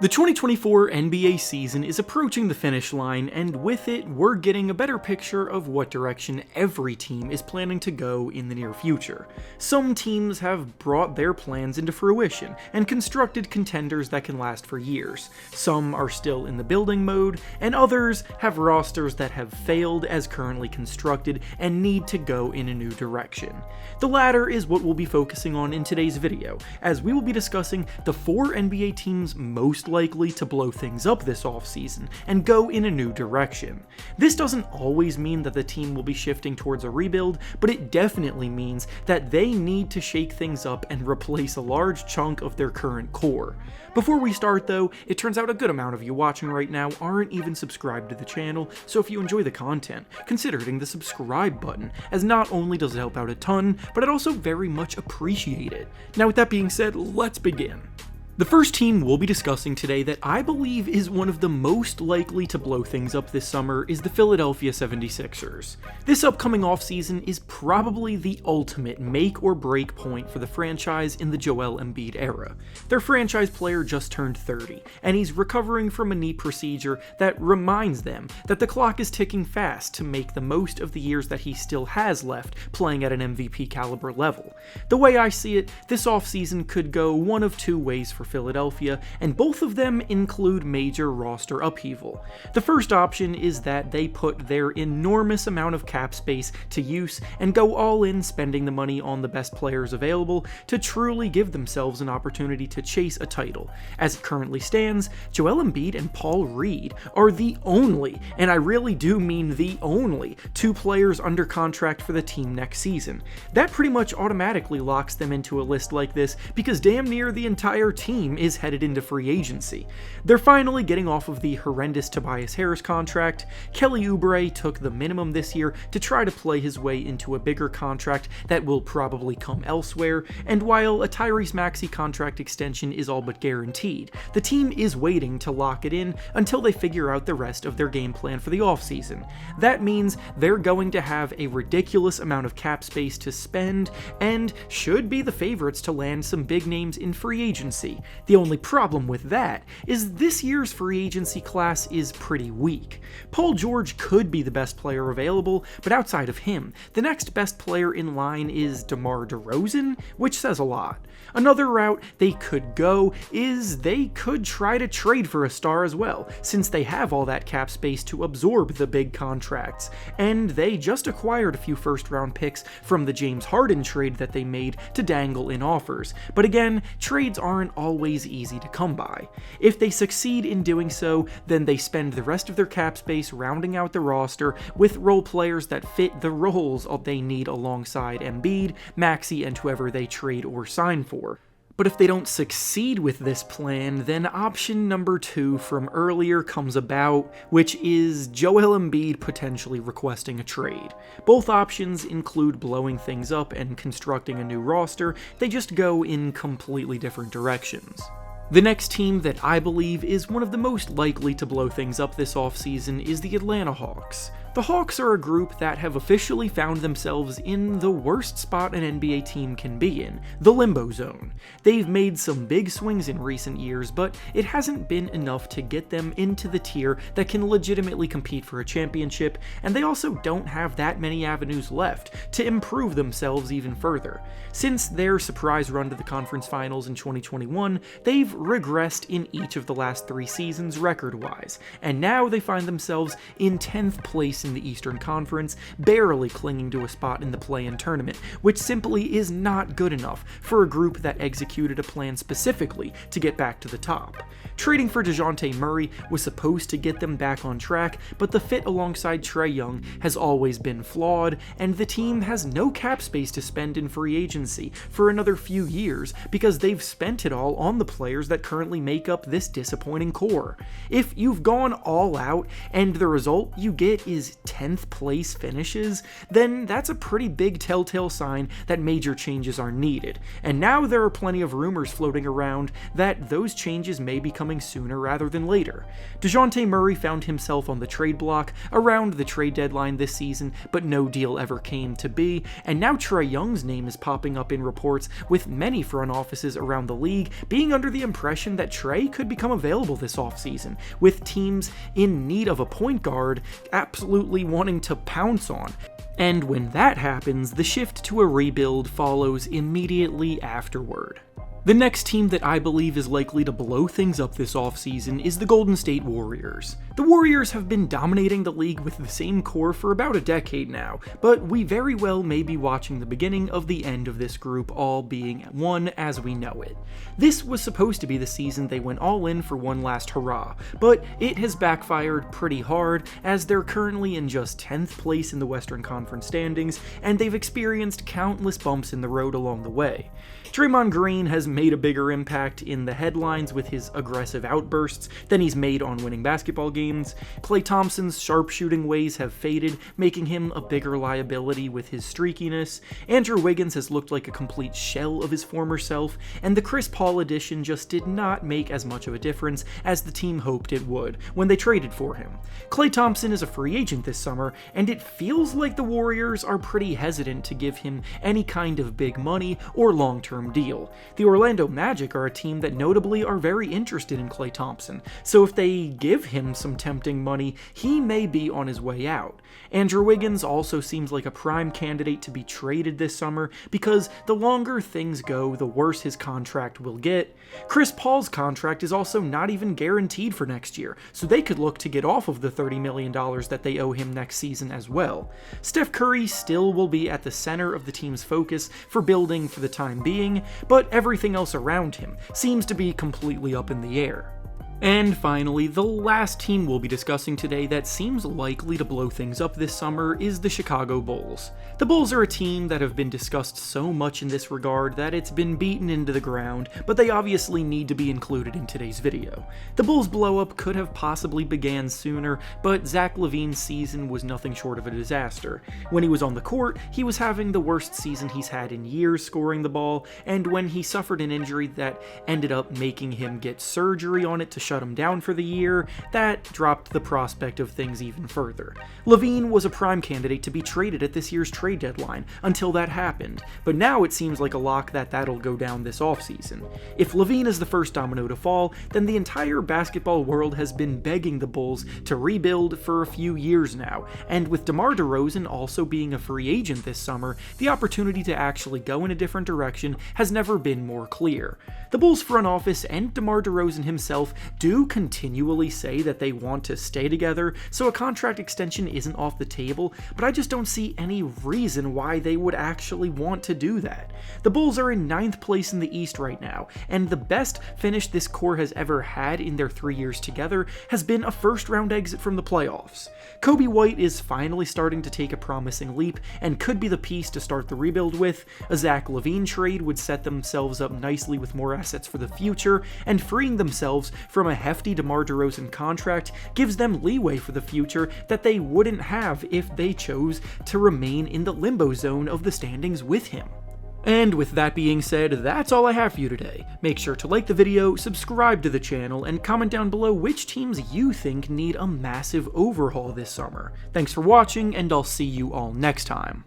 The 2024 NBA season is approaching the finish line, and with it, we're getting a better picture of what direction every team is planning to go in the near future. Some teams have brought their plans into fruition and constructed contenders that can last for years. Some are still in the building mode, and others have rosters that have failed as currently constructed and need to go in a new direction. The latter is what we'll be focusing on in today's video, as we will be discussing the 4 NBA teams most likely to blow things up this offseason and go in a new direction. This doesn't always mean that the team will be shifting towards a rebuild, but it definitely means that they need to shake things up and replace a large chunk of their current core. Before we start though, it turns out a good amount of you watching right now aren't even subscribed to the channel, so if you enjoy the content, consider hitting the subscribe button, as not only does it help out a ton, but I'd also very much appreciate it. Now with that being said, let's begin. The first team we'll be discussing today that I believe is one of the most likely to blow things up this summer is the Philadelphia 76ers. This upcoming offseason is probably the ultimate make or break point for the franchise in the Joel Embiid era. Their franchise player just turned 30, and he's recovering from a knee procedure that reminds them that the clock is ticking fast to make the most of the years that he still has left playing at an MVP caliber level. The way I see it, this offseason could go one of two ways for Philadelphia, and both of them include major roster upheaval. The first option is that they put their enormous amount of cap space to use and go all in spending the money on the best players available to truly give themselves an opportunity to chase a title. As it currently stands, Joel Embiid and Paul Reed are the only, and I really do mean the only, 2 players under contract for the team next season. That pretty much automatically locks them into a list like this because damn near the entire team is headed into free agency. They're finally getting off of the horrendous Tobias Harris contract. Kelly Oubre took the minimum this year to try to play his way into a bigger contract that will probably come elsewhere, and while a Tyrese Maxey contract extension is all but guaranteed, the team is waiting to lock it in until they figure out the rest of their game plan for the offseason. That means they're going to have a ridiculous amount of cap space to spend and should be the favorites to land some big names in free agency. The only problem with that is this year's free agency class is pretty weak. Paul George could be the best player available, but outside of him, the next best player in line is DeMar DeRozan, which says a lot. Another route they could go is they could try to trade for a star as well, since they have all that cap space to absorb the big contracts, and they just acquired a few first-round picks from the James Harden trade that they made to dangle in offers. But again, trades aren't always easy to come by. If they succeed in doing so, then they spend the rest of their cap space rounding out the roster with role players that fit the roles they need alongside Embiid, Maxey, and whoever they trade or sign for. But if they don't succeed with this plan, then option number 2 from earlier comes about, which is Joel Embiid potentially requesting a trade. Both options include blowing things up and constructing a new roster, they just go in completely different directions. The next team that I believe is one of the most likely to blow things up this offseason is the Atlanta Hawks. The Hawks are a group that have officially found themselves in the worst spot an NBA team can be in, the limbo zone. They've made some big swings in recent years, but it hasn't been enough to get them into the tier that can legitimately compete for a championship, and they also don't have that many avenues left to improve themselves even further. Since their surprise run to the conference finals in 2021, they've regressed in each of the last 3 seasons record-wise, and now they find themselves in 10th place in the Eastern Conference, barely clinging to a spot in the play-in tournament, which simply is not good enough for a group that executed a plan specifically to get back to the top. Trading for DeJounte Murray was supposed to get them back on track, but the fit alongside Trae Young has always been flawed, and the team has no cap space to spend in free agency for another few years because they've spent it all on the players that currently make up this disappointing core. If you've gone all out and the result you get is is 10th place finishes, then that's a pretty big telltale sign that major changes are needed. And now there are plenty of rumors floating around that those changes may be coming sooner rather than later. DeJounte Murray found himself on the trade block around the trade deadline this season, but no deal ever came to be, and now Trae Young's name is popping up in reports, with many front offices around the league being under the impression that Trae could become available this offseason, with teams in need of a point guard absolutely wanting to pounce on. And when that happens, the shift to a rebuild follows immediately afterward. The next team that I believe is likely to blow things up this offseason is the Golden State Warriors. The Warriors have been dominating the league with the same core for about a decade now, but we very well may be watching the beginning of the end of this group all being one as we know it. This was supposed to be the season they went all in for one last hurrah, but it has backfired pretty hard as they're currently in just 10th place in the Western Conference standings, and they've experienced countless bumps in the road along the way. Draymond Green has made a bigger impact in the headlines with his aggressive outbursts than he's made on winning basketball games. Klay Thompson's sharpshooting ways have faded, making him a bigger liability with his streakiness. Andrew Wiggins has looked like a complete shell of his former self, and the Chris Paul addition just did not make as much of a difference as the team hoped it would when they traded for him. Klay Thompson is a free agent this summer, and it feels like the Warriors are pretty hesitant to give him any kind of big money or long-term deal. The Orlando Magic are a team that notably are very interested in Klay Thompson, so if they give him some tempting money, he may be on his way out. Andrew Wiggins also seems like a prime candidate to be traded this summer because the longer things go, the worse his contract will get. Chris Paul's contract is also not even guaranteed for next year, so they could look to get off of the $30 million that they owe him next season as well. Steph Curry still will be at the center of the team's focus for building for the time being, but everything else around him seems to be completely up in the air. And finally, the last team we'll be discussing today that seems likely to blow things up this summer is the Chicago Bulls. The Bulls are a team that have been discussed so much in this regard that it's been beaten into the ground, but they obviously need to be included in today's video. The Bulls blow-up could have possibly began sooner, but Zach LaVine's season was nothing short of a disaster. When he was on the court, he was having the worst season he's had in years scoring the ball, and when he suffered an injury that ended up making him get surgery on it to shut him down for the year, that dropped the prospect of things even further. LaVine was a prime candidate to be traded at this year's trade deadline until that happened, but now it seems like a lock that that'll go down this offseason. If LaVine is the first domino to fall, then the entire basketball world has been begging the Bulls to rebuild for a few years now, and with DeMar DeRozan also being a free agent this summer, the opportunity to actually go in a different direction has never been more clear. The Bulls front office and DeMar DeRozan himself do continually say that they want to stay together, so a contract extension isn't off the table, but I just don't see any reason why they would actually want to do that. The Bulls are in 9th place in the East right now, and the best finish this core has ever had in their 3 years together has been a first-round exit from the playoffs. Kobe White is finally starting to take a promising leap and could be the piece to start the rebuild with. A Zach LaVine trade would set themselves up nicely with more assets for the future, and freeing themselves from a hefty DeMar DeRozan contract gives them leeway for the future that they wouldn't have if they chose to remain in the limbo zone of the standings with him. And with that being said, that's all I have for you today. Make sure to like the video, subscribe to the channel, and comment down below which teams you think need a massive overhaul this summer. Thanks for watching, and I'll see you all next time.